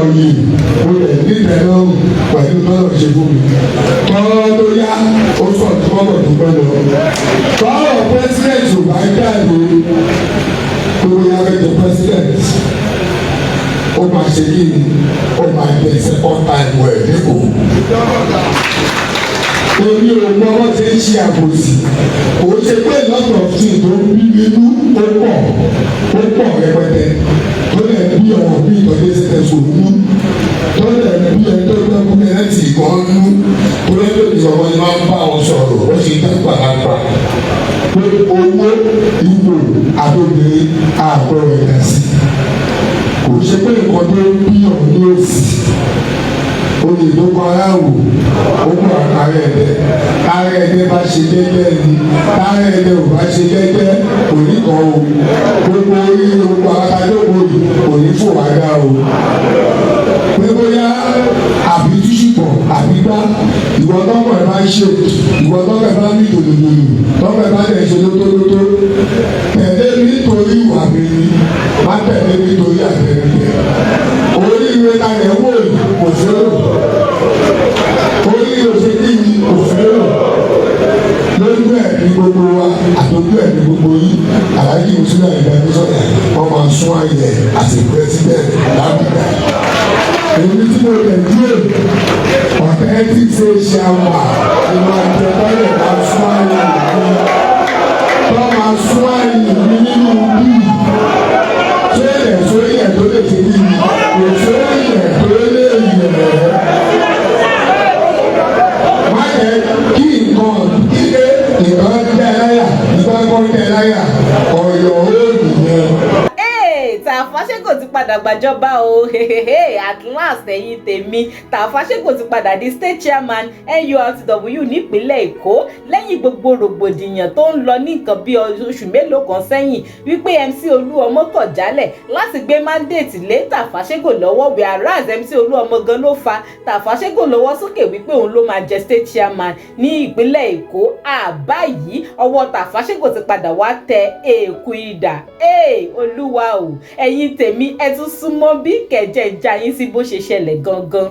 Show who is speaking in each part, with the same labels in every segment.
Speaker 1: oyè mo lè nífẹ̀ẹ́ lọ́rùn pẹ̀lú tọ́lọ̀ ṣe fún mi. tọ́lọ́ tó yá ó sọ tí wọ́n bọ̀ dúpẹ́ lọ. tọ́lọ̀ president ò bá jáde tó yá fẹ́ president ó máa ṣe kí ni ó máa jẹ second time wẹ̀ lẹ́kọ̀ọ́. Èmi ò mọ wọ́n ti ń ṣe àbòsí. Kò ṣe pé lọ́tọ̀ sí tó ń bí inú ó pọ̀ rẹpẹtẹ. Tó lè bí ọ̀rọ̀ bí ìtọ́jú ṣẹ̀ṣẹ̀ sòwú. Tó lè bí ẹni tó gbẹ́ fún ẹ̀rẹ́tì ìgbọ́n nú. Tó lè lòdì ọmọ yẹn máa ń bá wọn sọ̀rọ̀ ó sì dá gbàgbà. Pé owó ìwò àbòbìnrin àbọ̀ ẹ̀dá sí. Kò ṣe pé nǹkan tó ń bí ọ̀rọ̀ ní òsì. Olè ló kọ́ aráàlú owó àkàrà ẹ̀dẹ̀ kára ẹ̀dẹ̀ bá ṣe jẹ́jẹ́ ni kára ẹ̀dẹ̀ ò bá ṣe jẹ́jẹ́ òní kan o gbogbo orí gbogbo akadókò yìí òní fò wá dá o pé bóyá àbí túṣùpọ̀ àbí gbá ìwọ tọ́kọ̀ ẹ̀ bá ń ṣe ìwọ tọ́kọ̀ ẹ̀ bá ń ní dòdòdòdò tọ́kọ̀ ẹ̀ bá lẹ̀ ṣe lótólótó tẹ̀lé nítorí ìwà mi ni má tẹ̀lé nítorí àtẹ̀lé orí ìwé ta lẹ̀ wò kò fẹ́ràn orí òṣèlú yìí kò fẹ́ràn lójú ẹ̀ ní gbogbo wa àtọ́jú ẹ̀ ní gbogbo yìí aláàjì òṣèlú ìdájọ́ sọ̀rọ̀ wọ́n máa sún ayẹ àti president lábìlá èmi tí mo lè dúró authentic ṣe ṣe àwà ìwà ìjọba máa sún ayẹ tó máa sún ayẹ mi nínú bíi ṣé ẹ̀ sórí ẹ̀ tó lè ṣe bí mi kò sórí ẹ̀ tó lè yẹ̀ kí nǹkan kíké nǹkan tẹ láyà nǹkan kan tẹ láyà ọ̀yọ́ òòlù yẹn.
Speaker 2: Tafa Sego ti padà gbàjọba o at last ẹ̀yin tèmi Tafa Sego ti padà di state chairman Nurtw nípínlẹ̀ Èkó lẹ́yìn gbogbo rògbòdìyàn tó ń lọ ní nǹkan bí oṣù mélòó kan sẹ́yìn wípé MC Oluomo kọ̀ jálẹ̀ láti gbé mandate lé Tafa Sego lọ́wọ́ whereas MC Oluomo gan ló fa Tafa Sego lọ́wọ́ sókè wípé òun ló máa jẹ state chairman ní ìpínlẹ̀ Èkó àbáyìí ọwọ́ Tafa Sego ti padà wá tẹ èkú idà olúwa o ẹ̀yin tèmi ẹ tún súnmọ́ bí kẹ̀jẹ̀ ìjà yín sí bó ṣe ṣẹlẹ̀ gangan.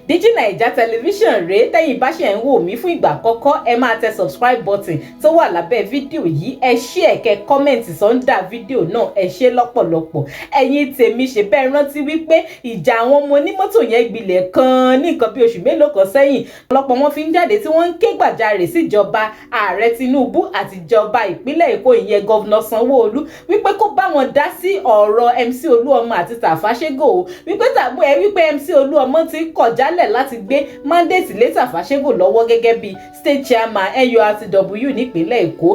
Speaker 2: Digi Naija television rèé tẹ́yìn bá ṣe ń wò mí fún ìgbà àkọ́kọ́ ẹ máa tẹ subscribe button tó wà lábẹ́ fídíò yìí ẹ share kẹ́ kọ́mẹ̀ntì sọ́ndà fídíò náà ẹ ṣé lọ́pọ̀lọpọ̀ ẹ̀yin tèmi ṣe bẹ́ẹ̀ rántí wípé ìjà àwọn ọmọ onímọ́tò yẹn gbilẹ̀ kan ní nǹkan bí oṣù mélòó kan sẹ́yìn ọ̀pọ̀lọpọ̀ wọn fi ń jáde tí wọ́n ń ké gbàjarè síjọba ààrẹ Tinubu àtijọba ìpínlẹ̀ Èkó ìyẹn gọ́vnà Sanwó-Olú wípé kó bá wọn dá sí ọ̀rọ̀ MC Oluomo àti Tafa Sego wípé MC Oluomo ti kọ̀ jálẹ̀ láti gbé mandate lé Tafa Sego lọ́wọ́ gẹ́gẹ́ bí state chairman Nurtw nípínlẹ̀ Èkó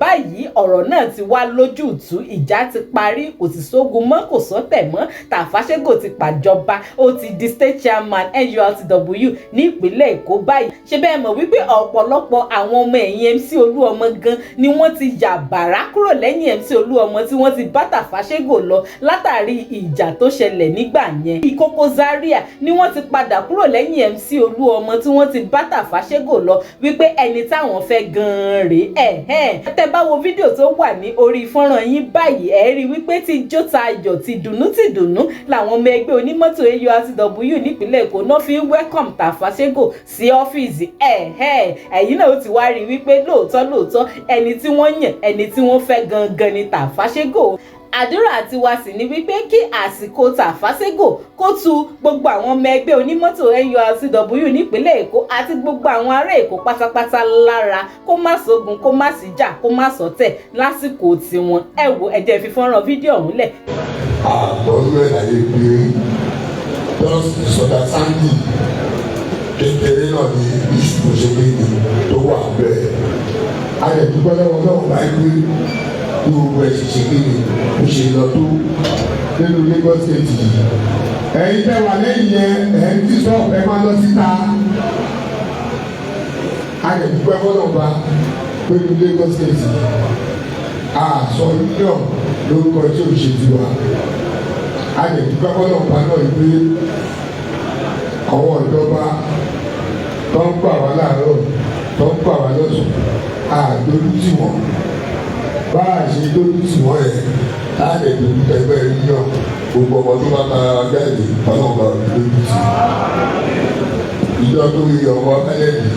Speaker 2: báyìí ọ̀rọ̀ náà ti wá lójútùú ìjà ti parí kò sì sógun mọ́ kò sọ́tẹ̀ mọ́ Tafa Sego ti pàjọba ó ti di state chairman Nurtw nípínlẹ̀ Èkó báyìí ṣe bẹ́ẹ̀ mọ̀ wípé ọ̀pọ̀lọpọ̀ àwọn ọmọ ẹ̀yìn MC Oluomo gan ni wọ́n ti yà bàrá kúrò lẹ́yìn MC Oluomo tí wọ́n ti bá Tafa Sego lọ látàrí ìjà tó ṣẹlẹ̀ nígbà yẹn Ìkókó Zaria ni wọ́n ti padà kúrò lẹ́yìn MC Oluomo tí wọ́n ti bá Tafa Sego lọ wípé ẹni táwọn fẹ́ gan-an rèé tẹ́ bá wo fídíò tó wà ní orí fọ́nrán yín báyìí ẹ rí wípé ti jóta ayọ̀ ti dùnnú làwọn ọmọ ẹgbẹ́ onímọ́tò Nurtw nípínlẹ̀ Èkó náà fi ń welcome Tafa Sego sí ọ́fíìsì ẹ̀yin náà ó ti wá rí wípé lóòótọ́ ẹni tí wọ́n yàn ẹni tí wọ́n fẹ́ gangan ni Tafa Sego àdúrà tiwa sì ni wípé kí àsìkò Tafa Sego kó tu gbogbo àwọn ọmọ ẹgbẹ́ onímọ́tò Nurtw nípínlẹ̀ Èkó àti gbogbo àwọn ará Èkó pátápátá lára kó má sógun kó má síjà kó má sọ́tẹ̀ lásìkò tiwọn ẹ wo ẹ jẹ́ fi fọ́nrán fídíò ọ̀hún lẹ̀.
Speaker 1: àgbọ̀nrún ẹ̀ láyé pé just sọ̀dà sáńdì kékeré náà ní ìṣubú ṣe kéde tó wà bẹ́ẹ̀ ayẹ̀dúgbọ́ lọ́wọ́ náà wáyé pé gbogbo ẹ̀ ṣe kéde ó ṣe lọ tó nínú Lagos State yìí ẹ̀yin tẹ́ wà lẹ́yìn yẹn ẹ̀yin tí sọ ẹ máa lọ síta ayẹ̀dúgbọ́ ẹ̀fọ́ náà bá pé ní Lagos State àṣọ union lórúkọ tí ò ṣe tiwa a lè dúpẹ́ ọlọ́pàá náà pé àwọn ìjọba tó ń gbà wá láàárọ̀ tó ń gbà wá lọ́sùn àdójú tì wọ́n bá a ṣe dójú tì wọ́n yẹn láàlẹ̀ dójú tẹgbẹ́ union gbogbo ọmọ tó bá tara wa jáde ọlọ́pàá ò ní dójú tì ìjọ tó yẹ ọmọ ẹlẹ́dì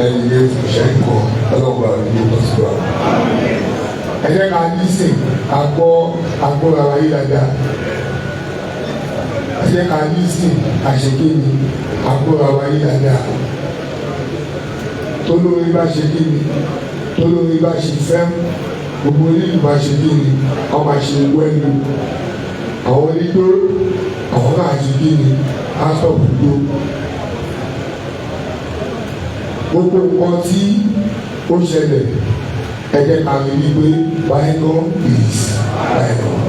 Speaker 1: ẹni yẹn ṣẹ́yìn kan ọlọ́pàá ò ní dójú tì wa. Ẹ jẹ́ ká ní sìn àgbọ̀ ara yìí dáadáa. Ẹ jẹ́ ká ní sìn àṣekínni àgbọ̀ ara yìí dáadáa. Tólórí bá ṣe kíni tólórí bá ṣe fẹ́ gbogbo onílù bá ṣe kíni ọmọ ṣe wẹ́nu àwọn onígbó àwọn náà ṣe kíni asọ̀bùdó. Gbogbo nǹkan tí ó ṣẹlẹ̀ ẹ jẹ́ ká rí i pé bygone is bygone.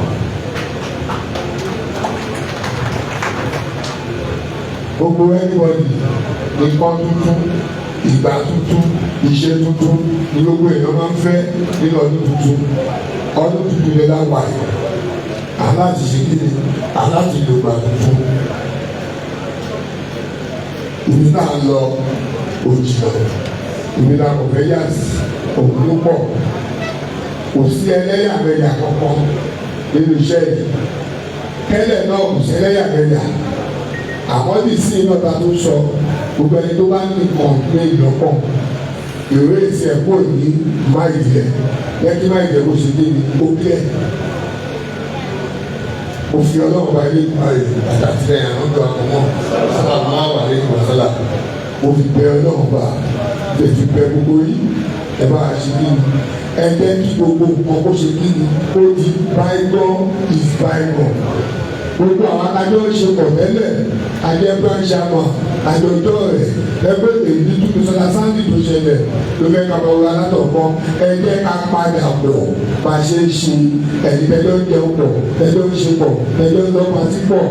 Speaker 1: Gbogbo anybody nǹkan tuntun ìgbà tuntun iṣẹ́ tuntun ni gbogbo èèyàn máa ń fẹ́ nínú ọdún tuntun lè láwà yìí aláti ṣe kí ni aláti lò gbà tuntun ìbí náà lọ òjìnà ìbí náà kò fẹ́ yà sí òun ló pọ̀ kò sí ẹlẹ́yàmẹ̀yà kankan nínú iṣẹ́ yìí tẹ́lẹ̀ náà kò sí ẹlẹ́yàmẹ̀yà àmọ́ ní sí iná ta tó sọ gbogbo ẹni tó bá ní kọ̀ǹpé ìlọ́pọ̀ ìwé ìsì ẹ̀kọ́ ní máìlì ẹ̀ lẹ́kí máìlì ẹ̀ kó ṣe dé ní ó kílẹ̀ òfin ọlọ́run bá ilé ìgbà rẹ̀ àtàtìlẹ́yìn àwọn ọ̀dọ́ àkọ́mọ́ sábà máa wà ní ìwàsálà òfin bẹ ọlọ́run bá tètè bẹ gbogbo yìí ẹ bá a ṣe kíni ẹ jẹ́ kí gbogbo nǹkan kó ṣe kíni ó di bygone is bygone. Gbogbo àwọn adájọ́ ṣe pọ̀ tẹ́lẹ̀ ajẹ́ branch àmọ́ àjọjọ́ rẹ̀ ẹgbẹ́ èyí tuntun sọ́dá sáńdì tó ṣẹlẹ̀ ló fẹ́ ká bọ̀ wọlé alátọ̀kọ́ ẹ jẹ́ ká padà pọ̀ bá a ṣe ń ṣe ẹ̀yìn tẹ́jọ́ ń jẹun pọ̀ tẹ́jọ́ ń ṣe pọ̀ tẹ́jọ́ ń lọ pàtí pọ̀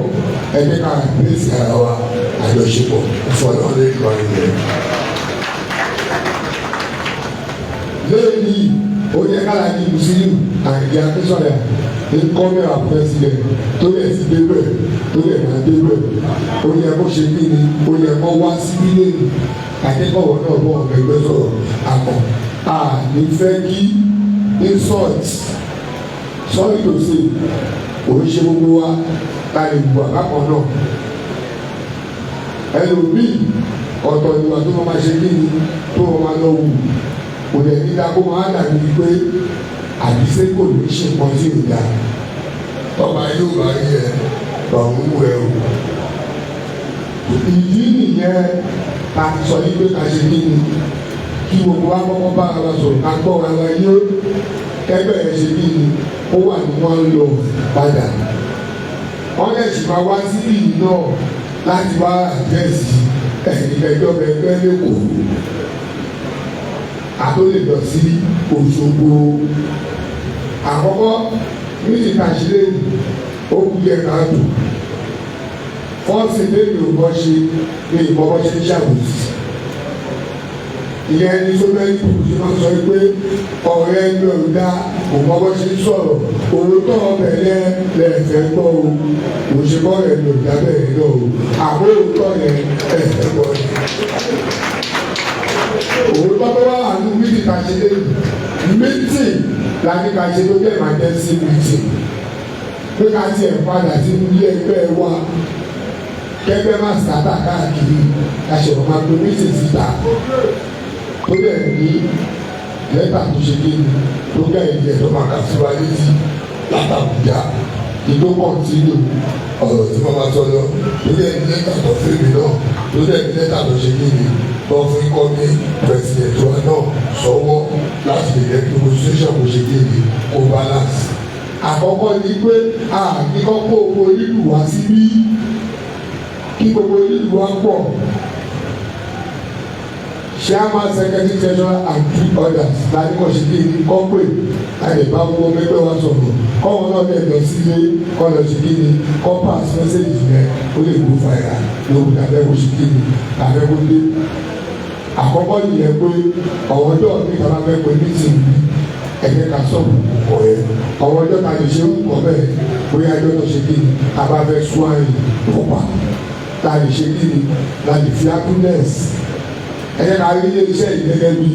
Speaker 1: ẹ jẹ́ ká pèsè ara wa àjọṣepọ̀ ìfọ̀nà lè lọ ilẹ̀. Lẹ́yìn ó yẹ ká láti Musiliu àìdí akínsọ̀rọ̀ incoming president tó yẹ ti débẹ̀ tó yẹ máa débẹ̀ ó yẹ kó ṣe kí ni ó yẹ kó wá síbí lẹ́nu akẹ́kọ̀ọ́ náà bọ̀ ẹgbẹ́ sọ̀rọ̀ àmọ́ a ní fẹ́ kí insult sorry to say òun ṣe gbogbo wa ká lè wù àbákan náà ẹlòmíì ọ̀tọ̀ ìwà tó máa ṣe kí ni tó máa lọ wù kò lè ní dáko máa dàbí pé àbísẹ́ kò ní ṣe nǹkan tí ò dáa ọba yóò bá rí ẹ lọ́rùn wù ẹ o. ìdí nìyẹn ká sọ yí pé ká ṣe kí ni kí gbogbo wa kọ́kọ́ bá ara sọ̀rọ̀ ká gbọ́ ara yé ẹgbẹ́ ẹ ṣe kí ni ó wà ní wọ́n lọ padà. wọ́n lè ṣì máa wá sí ìlú náà láti wá àdírẹ́sì ẹ̀ẹ́dẹ́gbẹ́jọ́ ẹgbẹ́ lẹ́kọ̀ọ́ àtòlè lọ sí Òṣogbo àkọ́kọ́ níbi kàṣílẹ̀ ó kú yẹ káàdùn fọ́ọ̀sì lẹ́yìn ògbọ́ ṣe ní ìbọ̀wọ́ ṣe ń ṣàbòsí ìyẹn ní sọ́mẹ́lì kùkù tí wọ́n sọ pé ọ̀rẹ́ ẹni ọ̀dá ògbọ́wọ́ ṣe ń sọ̀rọ̀ òótọ́ ọbẹ̀ lẹ́ẹ̀fẹ́ gbọ́ o òṣèbọ̀ rẹ̀ ní ọ̀dá bẹ̀rẹ̀ náà o àbó òótọ́ yẹn ẹ̀fẹ́ gbọ́ ni. Òótọ́ tó wá àánú méjì ká ṣe lé méjì láti ká ṣe tó jẹ́ emergency meeting pé ká tiẹ̀ padà sí ilé ẹgbẹ́ wa kẹgbẹ́ má sàtà káàkiri àṣẹwọ̀n máa gbé méjì síta tó dẹ̀ ní lẹ́tà tó ṣe kéde tó gá ìdí ẹ̀ tó máa kà síwá létí látàbújá ìlú kọ̀ǹtínú ọ̀rọ̀ tí wọ́n máa sọ lọ tó dẹ̀ ní lẹ́tà tó fẹ́ mi náà tó dẹ̀ ní lẹ́tà tó ṣe kéde lọ fún ikọ́ ní pẹ̀sìdẹ̀ntì wa náà sọ́wọ́ láti lè jẹ́ kí negotiation kò ṣe kéde kó balance. Àkọ́kọ́ ni pé ní kọ́kọ́ owó onílù wá síbí kí gbogbo onílù wa pọ̀ chairman secretary treasurer and three others láti kọ́ ṣe kéde kọ́ pé àyèbá gbogbo mẹ́gbẹ́ wa sọ̀rọ̀ kọ́wọn náà lè lọ sílé kọ́ lọ ṣe kéde kọ́ pass message yẹn ó lè gbó fàyà lóhùn abẹ́wò ṣe kéde abẹ́wò dé. àkọ́kọ́ nìyẹn pé ọ̀wọ́ ọjọ́ mi kà máa fẹ́ pé mítìn mi ẹ̀jẹ̀ ká sọ̀rọ̀ kọ̀ ẹ́ ọ̀wọ́ ọjọ́ ta lè ṣe ń kọ́ bẹ́ẹ̀ bóyá ẹjọ́ tó ṣe kí ni a bá fẹ́ sún àyè pọ̀pà ta lè ṣe kí ni la lè fi happiness ẹ̀jẹ̀ ká rí ilé iṣẹ́ yìí gẹ́gẹ́ bí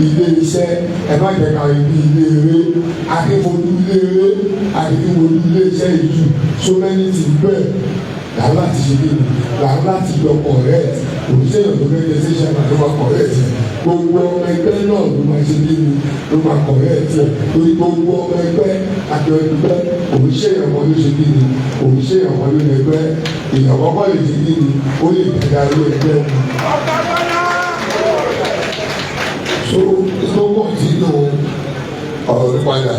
Speaker 1: ilé iṣẹ́ ẹ̀ má jẹ́ ká rí bí ilé eré akínfojú ilé eré akínfojú ilé iṣẹ́ yìí so many things bẹ́ẹ̀ làwọn láti ṣe kí ni làwọn láti lọ correct òṣìṣẹ́ yàn tó fẹ́ẹ́ ṣe ṣe àmàlà máa correct gbogbo ọmọ ẹgbẹ́ náà ló máa ṣe kí ni ló máa correct torí gbogbo ọmọ ẹgbẹ́ àti ẹgbẹ́ òṣìṣẹ́ yàn wọn ló ṣe kí ni òṣìṣẹ́ yàn wọn ló lẹgbẹ́ èèyàn kọ́kọ́ lè ṣe kí ni ó lè dàgbà ló ẹgbẹ́ wọn. so kọ́ńtínú ọ̀rọ̀ nípadà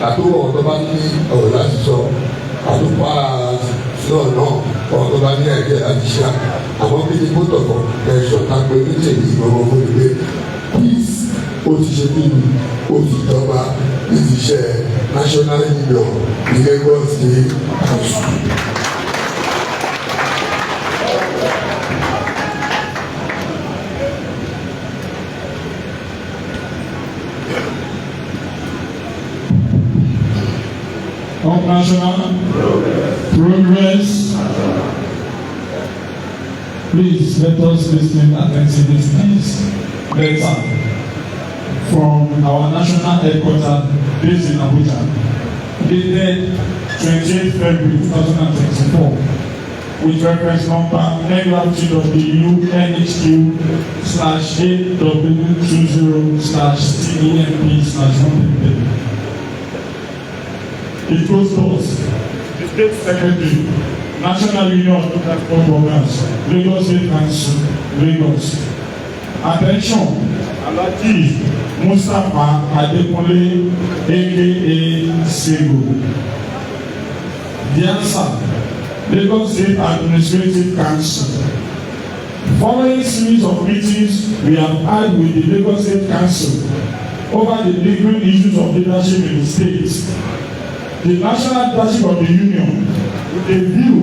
Speaker 1: àtúwọ̀ ọ̀dọ́ bá ní ọ̀rọ̀ láti sọ àtúpà náà ọ̀rọ̀ tó bá ní ẹ̀jẹ̀ láti ṣá àwọn bí ní kótọ̀kọ̀ ẹ̀ṣọ́ tápẹ́ nítorí ìgbọ̀ngàn fún ilé peace ó ti ṣe bí mi ó ti dọ́gba ní ti ṣe national union ní Lagos State Council.
Speaker 3: Of national progress. Please let us listen attentively to this letter from our national headquarters based in Abuja, dated 28 February 2024, with reference number NRTW/AW20/TEMP/1. It goes thus: the State Secretary, National Union of Transport Workers, Lagos State Council, Lagos. Attention, Alhaji Mustapha Adekunle, aka Sego. The answer: Lagos State Administrative Council. Following series of meetings we have had with the Lagos State Council over the lingering issues of leadership in the state, the national leadership of the union, with a view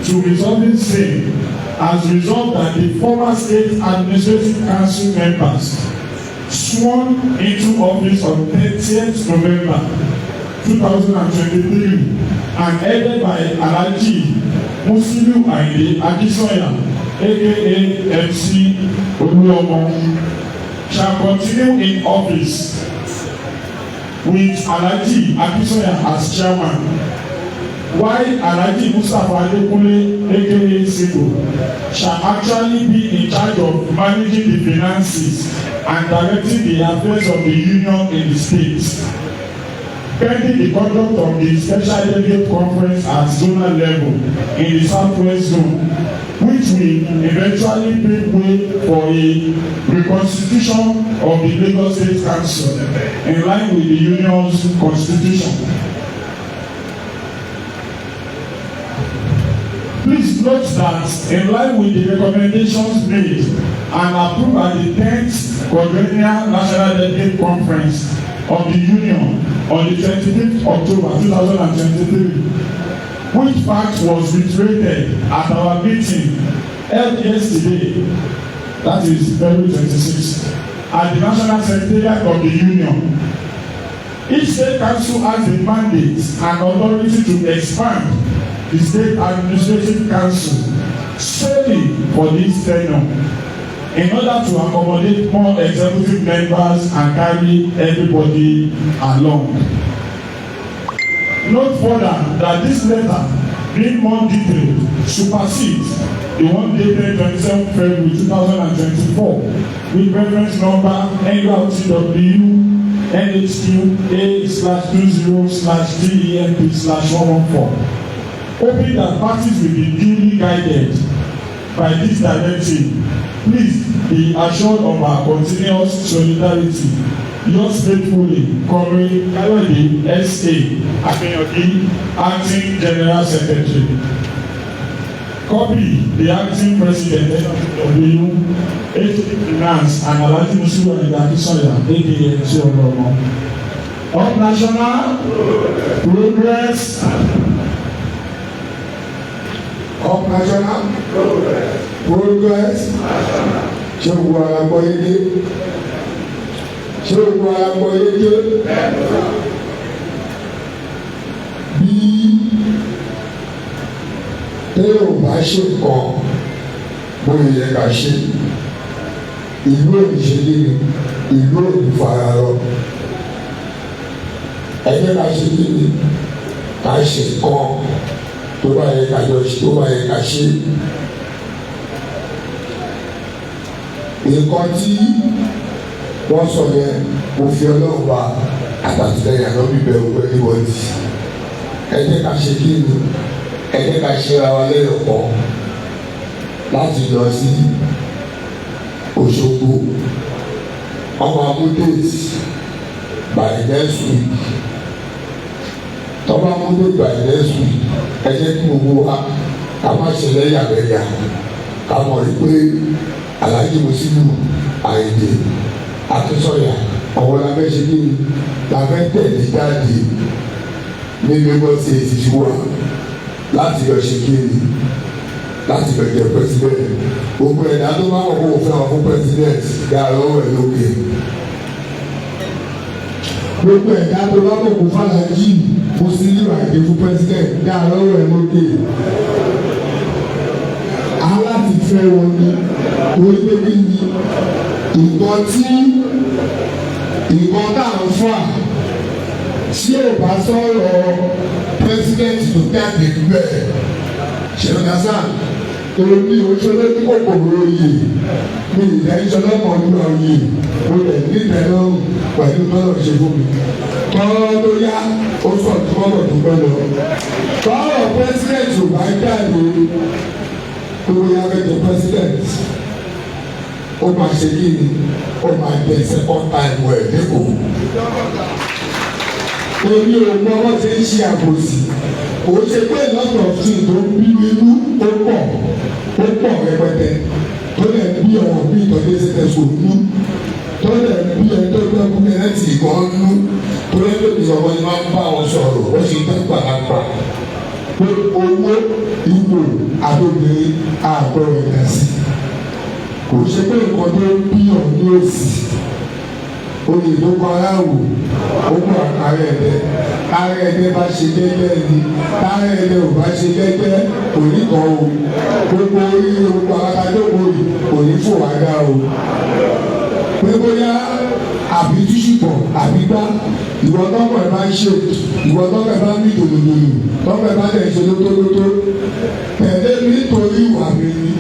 Speaker 3: to resolving same, has resolved that the former state administrative council members sworn into office on 30th November 2023 and headed by Alhaji Musiliu Ayinde Akisoya, aka MC Oluomo, shall continue in office with Alhaji Akisoya as chairman, while Alhaji Mustapha Adekunle, aka Sego, shall actually be in charge of managing the finances and directing the affairs of the union in the state, pending the conduct of the special delegate conference at zonal level in the southwest zone, which will eventually pave way for a reconstitution of the Lagos State Council in line with the union's constitution. Please note that in line with the recommendations made and approved at the 10th Quadrennial National Delegate Conference of the Union on the 25th October 2023, which fact was reiterated at our meeting held yesterday, that is February 26th, at the National Secretariat of the Union. Each state council has a mandate and authority to expand the state administrative council solely for this tenure in order to accommodate more executive members and carry everybody along. Note further that this letter, being more detailed, supersedes the one dated 27 February 2024 with reference number NRTW/NHQA/20/TEMP/114, hoping that parties will be duly guided by this directive. Please be assured of our continuous solidarity. Yours faithfully, Comrade Kayode S.A. Akinyoki, Acting General Secretary. Copy the Acting President NRTW, Finance, and Alhaji Musiliu Ayinde Akisoya, aka Oluomo. Of national progress.
Speaker 1: Of national progress. ṣé gbogbo ara gbọ́ yéké ṣé gbogbo ara gbọ́ yéké bí téèyàn ò bá ṣe nǹkan bóyá yẹ ká ṣe ìlú òní ṣe léèrè ìlú òní fara rọ ẹgbẹ́ ká ṣe léèrè ká ṣe nǹkan tó bá yẹ ká jọ ṣe tó bá yẹ ká ṣe. Nǹkan tí wọ́n sọ yẹn mo fi ọlọ́run bá àtàtìlẹ́yìn àná bíbẹ̀ òwe níwọ̀dì ẹ jẹ́ ká ṣe kí ni ẹ jẹ́ ká ṣe ra wa lẹ́yìn ọ̀pọ̀ láti lọ sí Òṣogbo ọmọ amúdéètì by next week tọ́ba amúdéètì by next week ẹ jẹ́ kí gbogbo wa ká má ṣe lẹ́yàmẹ̀yà ká mọ̀ rí pé Alhaji Musiliu Ayinde Akínsọ̀yà ọ̀wọ́ la fẹ́ ṣe kí ni la fẹ́ tẹ̀lé jáde ní Lagos State ti wá láti lọ ṣe kí ni láti lọ jẹ president gbogbo ẹ̀dá tó bá wọ̀ kó o fẹ́ wọn fún president dáa lọ́wọ́ ẹ̀ lókè gbogbo ẹ̀dá tó bá wọ̀ kó fún Alhaji Musiliu Ayinde fún president dáa lọ́wọ́ ẹ̀ lókè aláti fẹ́ wọn ní orí bébí ní nǹkan tá à ń fà tí ò bá sọ̀rọ̀ pẹ́sidẹ́ntì tó jáde bẹ́ẹ̀ ṣèlúdásá èmi òṣèlú ní kòkòrò oyè mi ìdájọ́ ọdún oyè mo lè níbẹ̀ lọ́rùn pẹ̀lú bọ́lọ̀ ṣe fún mi tọ́lọ́ tó yá ó sọ tó bọ́lọ̀ tó gbọ́ lọ tọ́lọ̀ pẹ́sidẹ́ntì ò bá jáde tó yá fẹ́jọ president ó máa ṣe kí ni ó máa jẹ second time ẹ̀ lẹ́kọ̀ọ́. Èmi ò mọ wọ́n ṣe ń ṣe àbòsí kò ṣe pé lọ́tọ̀ sí tó ń bí inú ó pọ̀ rẹpẹtẹ tó lè bí ọ̀wọ̀ bí ìtọ́jú ṣẹ̀ṣẹ̀ sòmú tó lè bí ẹjọ́ tó kú ní ẹ̀tì ìgbọ́n nú tó lè lóbi sọ̀rọ̀ ni máa ń bá wọn sọ̀rọ̀ ó sì tẹ́ pàápàá pé owó ipò àdóbìnrin àgbọ̀ ẹ̀dá sí kò ṣe pé nǹkan tó bí ọ̀ní òsì oyè tó kọ aráàlú owó àkàrà ẹ̀dẹ́ ààrẹ ẹ̀dẹ́ bá ṣe gẹ́gẹ́ ni ààrẹ ẹ̀dẹ́ ò bá ṣe gẹ́gẹ́ kò ní kàn o gbogbo orí gbogbo akájọ́gbò yìí kò ní fò wá dá o pé bóyá àbí túṣùpọ̀ àbí gbá ìwọ tọ́kọ̀ ẹ̀ bá ń ṣe ìwọ tọ́kọ̀ ẹ̀ bá ń bí dòdòdòdò tọ́kọ̀ ẹ̀ bá dẹ̀ ṣe lótótótó tẹ̀lé mi nítorí ìwà mi ni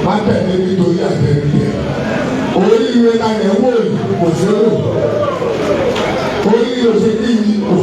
Speaker 1: má tẹ̀lé mi nítorí àtẹ̀lé oríire ta lẹ̀ wò kò sí lò oríire òṣèlú yìí kò